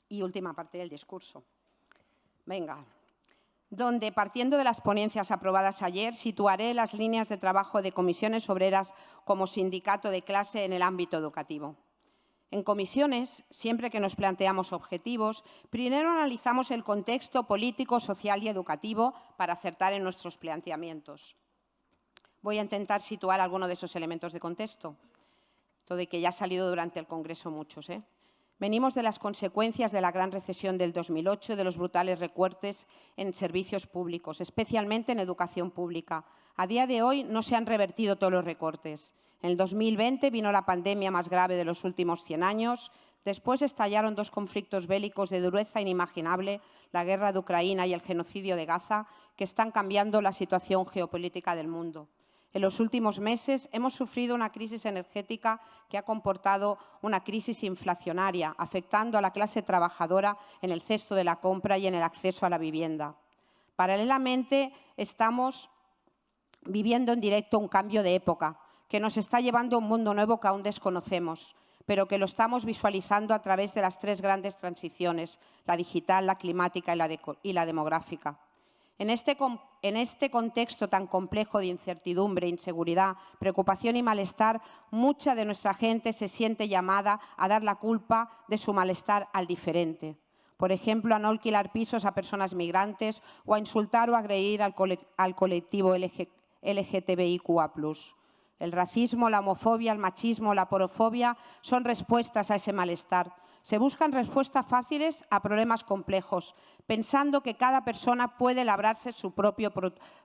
Y última parte del discurso. Venga. Donde, partiendo de las ponencias aprobadas ayer, situaré las líneas de trabajo de Comisiones Obreras como sindicato de clase en el ámbito educativo. En comisiones, siempre que nos planteamos objetivos, primero analizamos el contexto político, social y educativo para acertar en nuestros planteamientos. Voy a intentar situar algunos de esos elementos de contexto, todo y que ya ha salido durante el Congreso muchos. Venimos de las consecuencias de la gran recesión del 2008 y de los brutales recortes en servicios públicos, especialmente en educación pública. A día de hoy no se han revertido todos los recortes. En el 2020 vino la pandemia más grave de los últimos 100 años. Después estallaron dos conflictos bélicos de dureza inimaginable, la guerra de Ucrania y el genocidio de Gaza, que están cambiando la situación geopolítica del mundo. En los últimos meses hemos sufrido una crisis energética que ha comportado una crisis inflacionaria, afectando a la clase trabajadora en el cesto de la compra y en el acceso a la vivienda. Paralelamente, estamos viviendo en directo un cambio de época que nos está llevando a un mundo nuevo que aún desconocemos, pero que lo estamos visualizando a través de las tres grandes transiciones, la digital, la climática y la demográfica. En este contexto tan complejo de incertidumbre, inseguridad, preocupación y malestar, mucha de nuestra gente se siente llamada a dar la culpa de su malestar al diferente. Por ejemplo, a no alquilar pisos a personas migrantes o a insultar o agredir al colectivo LGTBIQA+. El racismo, la homofobia, el machismo, la porofobia son respuestas a ese malestar. Se buscan respuestas fáciles a problemas complejos, pensando que cada persona puede labrarse su propio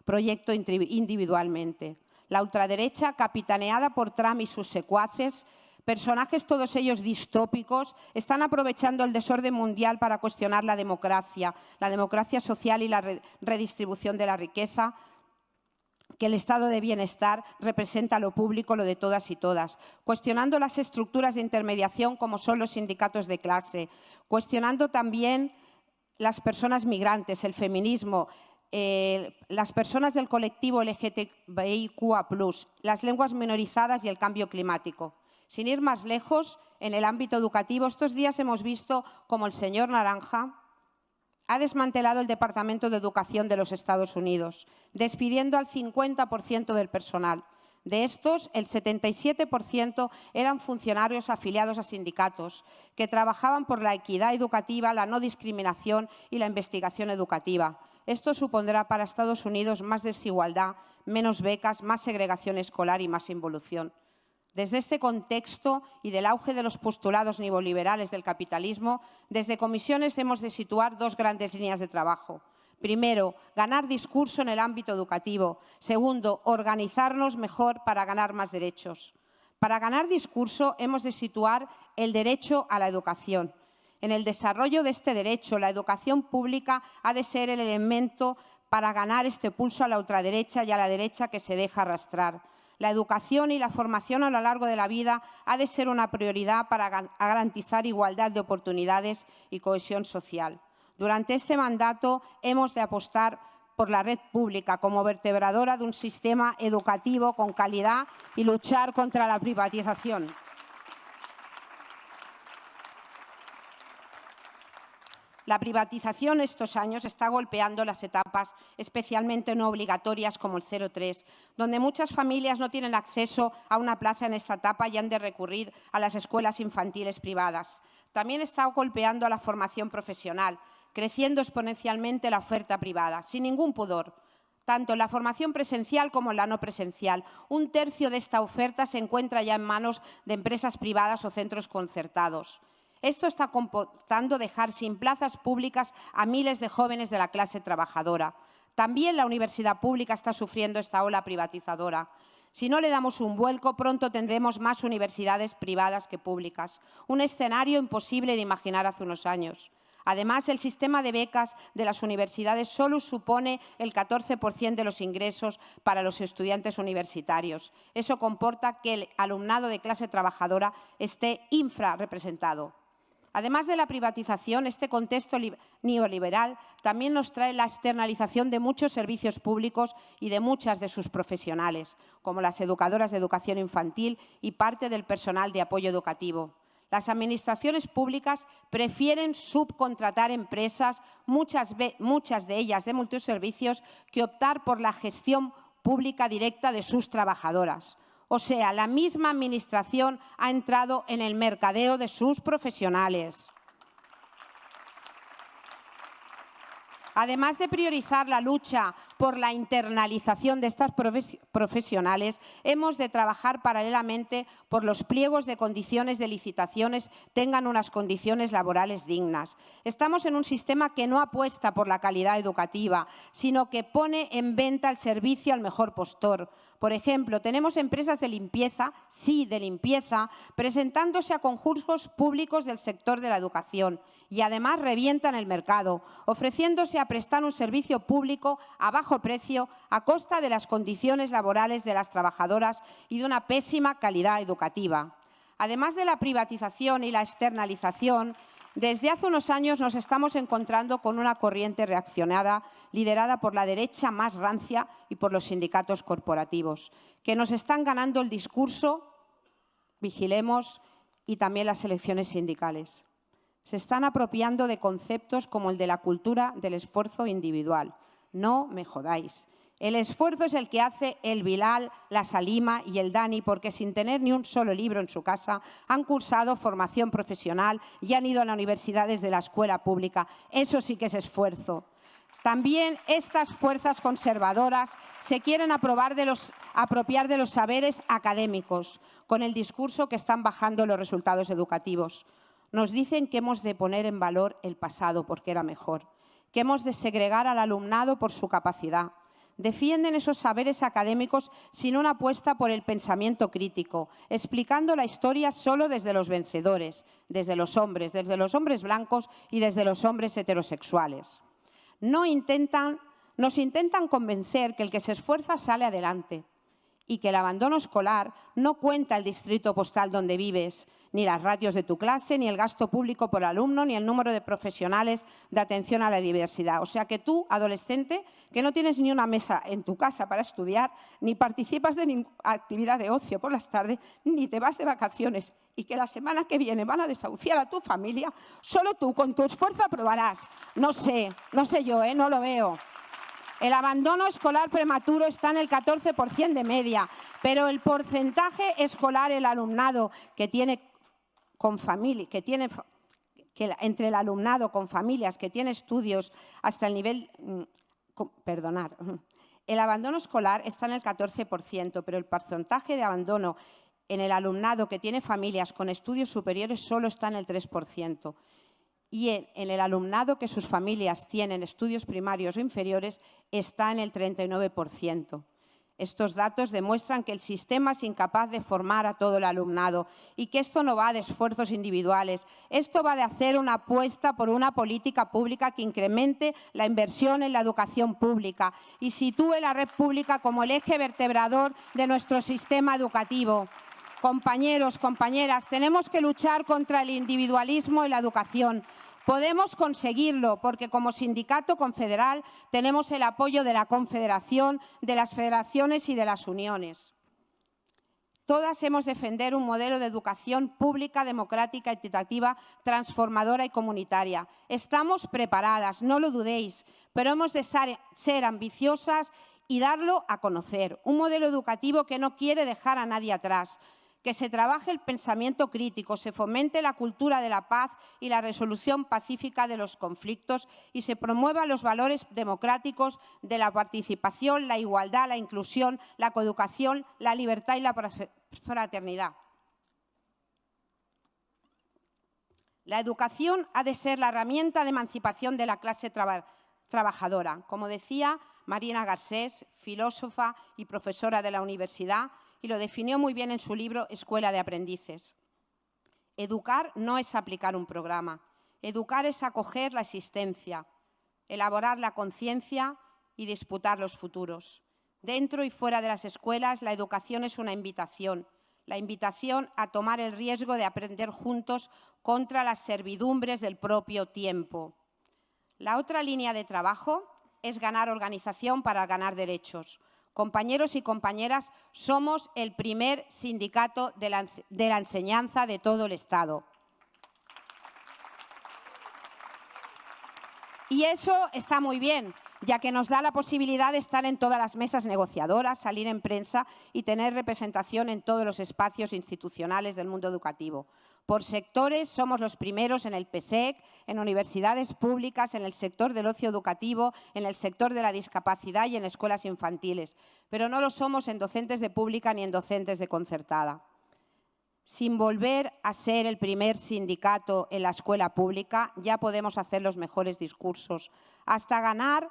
proyecto individualmente. La ultraderecha, capitaneada por Trump y sus secuaces, personajes todos ellos distópicos, están aprovechando el desorden mundial para cuestionar la democracia social y la redistribución de la riqueza, que el estado de bienestar representa lo público, lo de todas y todas, cuestionando las estructuras de intermediación como son los sindicatos de clase, cuestionando también las personas migrantes, el feminismo, las personas del colectivo LGTBIQA+, las lenguas minorizadas y el cambio climático. Sin ir más lejos, en el ámbito educativo, estos días hemos visto cómo el señor Naranja ha desmantelado el Departamento de Educación de los Estados Unidos, despidiendo al 50% del personal. De estos, el 77% eran funcionarios afiliados a sindicatos que trabajaban por la equidad educativa, la no discriminación y la investigación educativa. Esto supondrá para Estados Unidos más desigualdad, menos becas, más segregación escolar y más involución. Desde este contexto y del auge de los postulados neoliberales del capitalismo, desde comisiones hemos de situar dos grandes líneas de trabajo. Primero, ganar discurso en el ámbito educativo. Segundo, organizarnos mejor para ganar más derechos. Para ganar discurso hemos de situar el derecho a la educación. En el desarrollo de este derecho, la educación pública ha de ser el elemento para ganar este pulso a la ultraderecha y a la derecha que se deja arrastrar. La educación y la formación a lo largo de la vida ha de ser una prioridad para garantizar igualdad de oportunidades y cohesión social. Durante este mandato hemos de apostar por la red pública como vertebradora de un sistema educativo con calidad y luchar contra la privatización. La privatización estos años está golpeando las etapas especialmente no obligatorias como el 0-3, donde muchas familias no tienen acceso a una plaza en esta etapa y han de recurrir a las escuelas infantiles privadas. También está golpeando a la formación profesional, creciendo exponencialmente la oferta privada, sin ningún pudor, tanto en la formación presencial como en la no presencial. Un tercio de esta oferta se encuentra ya en manos de empresas privadas o centros concertados. Esto está comportando dejar sin plazas públicas a miles de jóvenes de la clase trabajadora. También la universidad pública está sufriendo esta ola privatizadora. Si no le damos un vuelco, pronto tendremos más universidades privadas que públicas, un escenario imposible de imaginar hace unos años. Además, el sistema de becas de las universidades solo supone el 14% de los ingresos para los estudiantes universitarios. Eso comporta que el alumnado de clase trabajadora esté infrarrepresentado. Además de la privatización, este contexto neoliberal también nos trae la externalización de muchos servicios públicos y de muchas de sus profesionales, como las educadoras de educación infantil y parte del personal de apoyo educativo. Las administraciones públicas prefieren subcontratar empresas, muchas de ellas de multiservicios, que optar por la gestión pública directa de sus trabajadoras. O sea, la misma administración ha entrado en el mercadeo de sus profesionales. Además de priorizar la lucha por la internalización de estas profesionales, hemos de trabajar paralelamente por los pliegos de condiciones de licitaciones tengan unas condiciones laborales dignas. Estamos en un sistema que no apuesta por la calidad educativa, sino que pone en venta el servicio al mejor postor. Por ejemplo, tenemos empresas de limpieza, sí, de limpieza, presentándose a concursos públicos del sector de la educación y además revientan el mercado, ofreciéndose a prestar un servicio público a bajo precio a costa de las condiciones laborales de las trabajadoras y de una pésima calidad educativa. Además de la privatización y la externalización, desde hace unos años nos estamos encontrando con una corriente reaccionaria liderada por la derecha más rancia y por los sindicatos corporativos, que nos están ganando el discurso, vigilemos, y también las elecciones sindicales. Se están apropiando de conceptos como el de la cultura del esfuerzo individual. No me jodáis. El esfuerzo es el que hace el Bilal, la Salima y el Dani, porque sin tener ni un solo libro en su casa han cursado formación profesional y han ido a las universidades de la escuela pública. Eso sí que es esfuerzo. También estas fuerzas conservadoras se quieren apropiar de los saberes académicos con el discurso que están bajando los resultados educativos. Nos dicen que hemos de poner en valor el pasado porque era mejor, que hemos de segregar al alumnado por su capacidad. Defienden esos saberes académicos sin una apuesta por el pensamiento crítico, explicando la historia solo desde los vencedores, desde los hombres blancos y desde los hombres heterosexuales. Nos intentan convencer que el que se esfuerza sale adelante y que el abandono escolar no cuenta el distrito postal donde vives, ni las ratios de tu clase, ni el gasto público por alumno, ni el número de profesionales de atención a la diversidad. O sea que tú, adolescente, que no tienes ni una mesa en tu casa para estudiar, ni participas de ninguna actividad de ocio por las tardes, ni te vas de vacaciones, y que la semana que viene van a desahuciar a tu familia, solo tú con tu esfuerzo aprobarás. No sé yo, no lo veo. El abandono escolar prematuro está en el 14% de media, pero el porcentaje escolar, el alumnado que tiene con familia, entre el alumnado con familias que tiene estudios hasta el nivel, el abandono escolar está en el 14%, pero el porcentaje de abandono en el alumnado que tiene familias con estudios superiores solo está en el 3%. Y en el alumnado que sus familias tienen estudios primarios o inferiores está en el 39%. Estos datos demuestran que el sistema es incapaz de formar a todo el alumnado y que esto no va de esfuerzos individuales. Esto va de hacer una apuesta por una política pública que incremente la inversión en la educación pública y sitúe la red pública como el eje vertebrador de nuestro sistema educativo. Compañeros, compañeras, tenemos que luchar contra el individualismo en la educación, Podemos conseguirlo porque como sindicato confederal tenemos el apoyo de la Confederación, de las federaciones y de las uniones. Todas hemos de defender un modelo de educación pública, democrática, equitativa, transformadora y comunitaria. Estamos preparadas, no lo dudéis, pero hemos de ser ambiciosas y darlo a conocer. Un modelo educativo que no quiere dejar a nadie atrás, que se trabaje el pensamiento crítico, se fomente la cultura de la paz y la resolución pacífica de los conflictos y se promuevan los valores democráticos de la participación, la igualdad, la inclusión, la coeducación, la libertad y la fraternidad. La educación ha de ser la herramienta de emancipación de la clase trabajadora. Como decía Marina Garcés, filósofa y profesora de la universidad, y lo definió muy bien en su libro Escuela de Aprendices. Educar no es aplicar un programa. Educar es acoger la existencia, elaborar la conciencia y disputar los futuros. Dentro y fuera de las escuelas, la educación es una invitación. La invitación a tomar el riesgo de aprender juntos contra las servidumbres del propio tiempo. La otra línea de trabajo es ganar organización para ganar derechos. Compañeros y compañeras, somos el primer sindicato de la enseñanza de todo el Estado. Y eso está muy bien, ya que nos da la posibilidad de estar en todas las mesas negociadoras, salir en prensa y tener representación en todos los espacios institucionales del mundo educativo. Por sectores somos los primeros en el PSEC, en universidades públicas, en el sector del ocio educativo, en el sector de la discapacidad y en escuelas infantiles, pero no lo somos en docentes de pública ni en docentes de concertada. Sin volver a ser el primer sindicato en la escuela pública, ya podemos hacer los mejores discursos, hasta ganar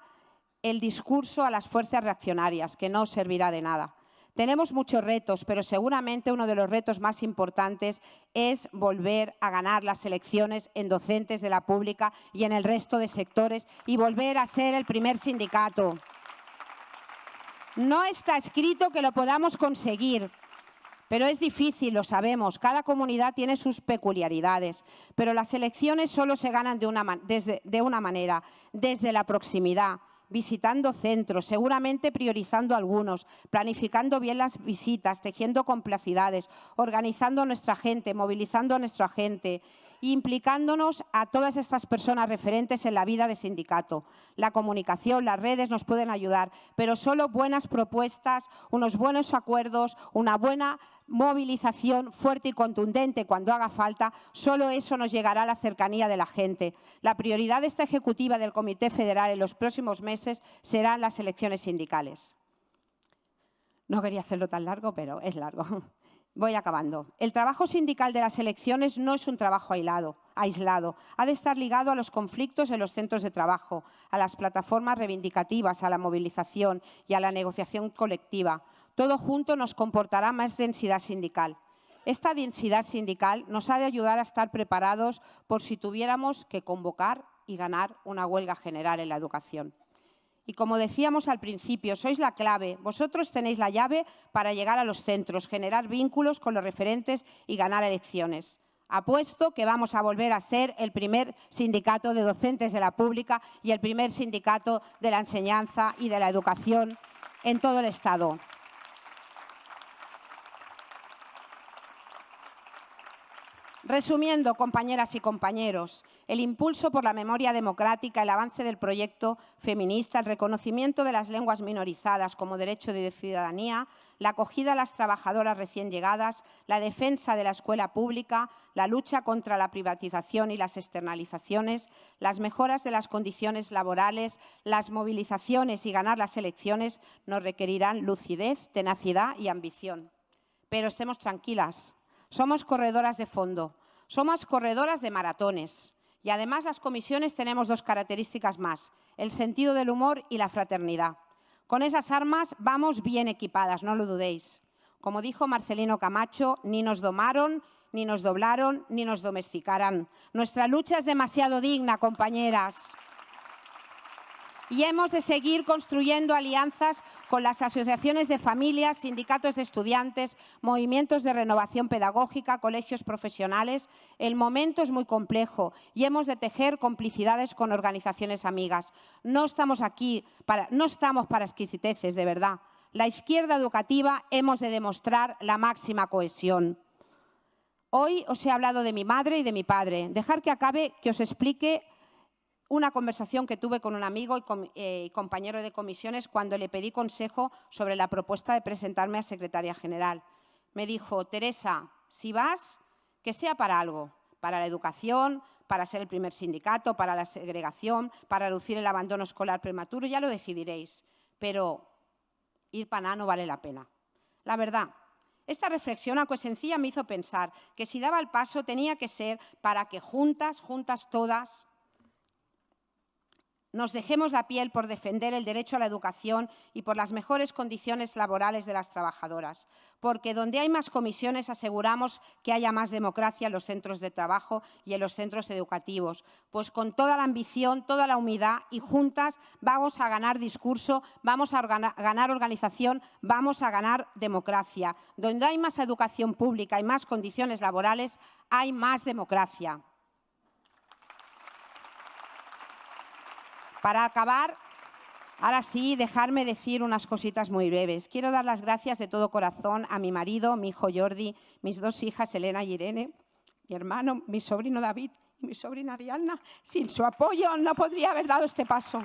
el discurso a las fuerzas reaccionarias, que no servirá de nada. Tenemos muchos retos, pero seguramente uno de los retos más importantes es volver a ganar las elecciones en docentes de la pública y en el resto de sectores y volver a ser el primer sindicato. No está escrito que lo podamos conseguir, pero es difícil, lo sabemos. Cada comunidad tiene sus peculiaridades, pero las elecciones solo se ganan de una manera, desde la proximidad, visitando centros, seguramente priorizando algunos, planificando bien las visitas, tejiendo complicidades, organizando a nuestra gente, movilizando a nuestra gente, implicándonos a todas estas personas referentes en la vida de sindicato. La comunicación, las redes nos pueden ayudar, pero solo buenas propuestas, unos buenos acuerdos, una buena movilización fuerte y contundente cuando haga falta, solo eso nos llegará a la cercanía de la gente. La prioridad de esta ejecutiva del Comité Federal en los próximos meses serán las elecciones sindicales. No quería hacerlo tan largo, pero es largo. Voy acabando. El trabajo sindical de las elecciones no es un trabajo aislado. Ha de estar ligado a los conflictos en los centros de trabajo, a las plataformas reivindicativas, a la movilización y a la negociación colectiva. Todo junto nos comportará más densidad sindical. Esta densidad sindical nos ha de ayudar a estar preparados por si tuviéramos que convocar y ganar una huelga general en la educación. Y como decíamos al principio, sois la clave, vosotros tenéis la llave para llegar a los centros, generar vínculos con los referentes y ganar elecciones. Apuesto que vamos a volver a ser el primer sindicato de docentes de la pública y el primer sindicato de la enseñanza y de la educación en todo el Estado. Resumiendo, compañeras y compañeros, el impulso por la memoria democrática, el avance del proyecto feminista, el reconocimiento de las lenguas minorizadas como derecho de ciudadanía, la acogida a las trabajadoras recién llegadas, la defensa de la escuela pública, la lucha contra la privatización y las externalizaciones, las mejoras de las condiciones laborales, las movilizaciones y ganar las elecciones nos requerirán lucidez, tenacidad y ambición. Pero estemos tranquilas. Somos corredoras de fondo, somos corredoras de maratones y además las comisiones tenemos dos características más, el sentido del humor y la fraternidad. Con esas armas vamos bien equipadas, no lo dudéis. Como dijo Marcelino Camacho, ni nos domaron, ni nos doblaron, ni nos domesticarán. Nuestra lucha es demasiado digna, compañeras. y hemos de seguir construyendo alianzas con las asociaciones de familias, sindicatos de estudiantes, movimientos de renovación pedagógica, colegios profesionales. El momento es muy complejo y hemos de tejer complicidades con organizaciones amigas. No estamos para exquisiteces, de verdad. La izquierda educativa hemos de demostrar la máxima cohesión. Hoy os he hablado de mi madre y de mi padre. Dejar que acabe, que os explique una conversación que tuve con un amigo y compañero de comisiones cuando le pedí consejo sobre la propuesta de presentarme a secretaria general. Me dijo: Teresa, si vas, que sea para algo, para la educación, para ser el primer sindicato, para la segregación, para reducir el abandono escolar prematuro, ya lo decidiréis. Pero ir para nada no vale la pena. La verdad, esta reflexión, aunque sencilla, me hizo pensar que si daba el paso tenía que ser para que juntas todas, nos dejemos la piel por defender el derecho a la educación y por las mejores condiciones laborales de las trabajadoras. Porque donde hay más comisiones aseguramos que haya más democracia en los centros de trabajo y en los centros educativos. Pues con toda la ambición, toda la humildad y juntas vamos a ganar discurso, vamos a ganar organización, vamos a ganar democracia. Donde hay más educación pública y más condiciones laborales, hay más democracia. Para acabar, ahora sí, dejarme decir unas cositas muy breves. Quiero dar las gracias de todo corazón a mi marido, mi hijo Jordi, mis dos hijas Elena y Irene, mi hermano, mi sobrino David y mi sobrina Ariadna. Sin su apoyo no podría haber dado este paso.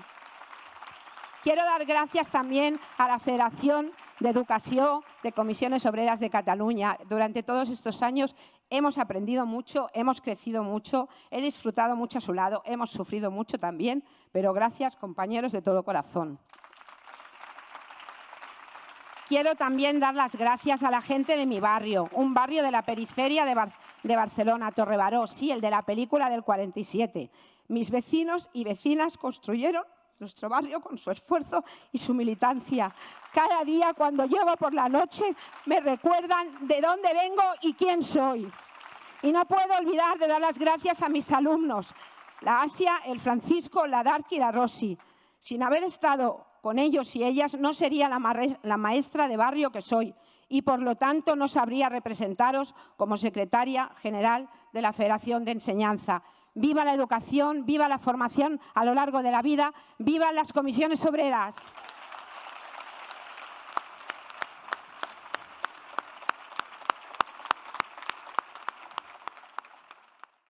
Quiero dar gracias también a la Federación de Educación de Comisiones Obreras de Cataluña. Durante todos estos años hemos aprendido mucho, hemos crecido mucho, he disfrutado mucho a su lado, hemos sufrido mucho también, pero gracias, compañeros, de todo corazón. Quiero también dar las gracias a la gente de mi barrio, un barrio de la periferia de Barcelona, Torrebaró, sí, el de la película del 47. Mis vecinos y vecinas construyeron nuestro barrio con su esfuerzo y su militancia. Cada día cuando llego por la noche me recuerdan de dónde vengo y quién soy. Y no puedo olvidar de dar las gracias a mis alumnos, la Asia, el Francisco, la Darky y la Rosy. Sin haber estado con ellos y ellas no sería la maestra de barrio que soy y por lo tanto no sabría representaros como secretaria general de la Federación de Enseñanza. ¡Viva la educación! ¡Viva la formación a lo largo de la vida! ¡Viva las comisiones obreras!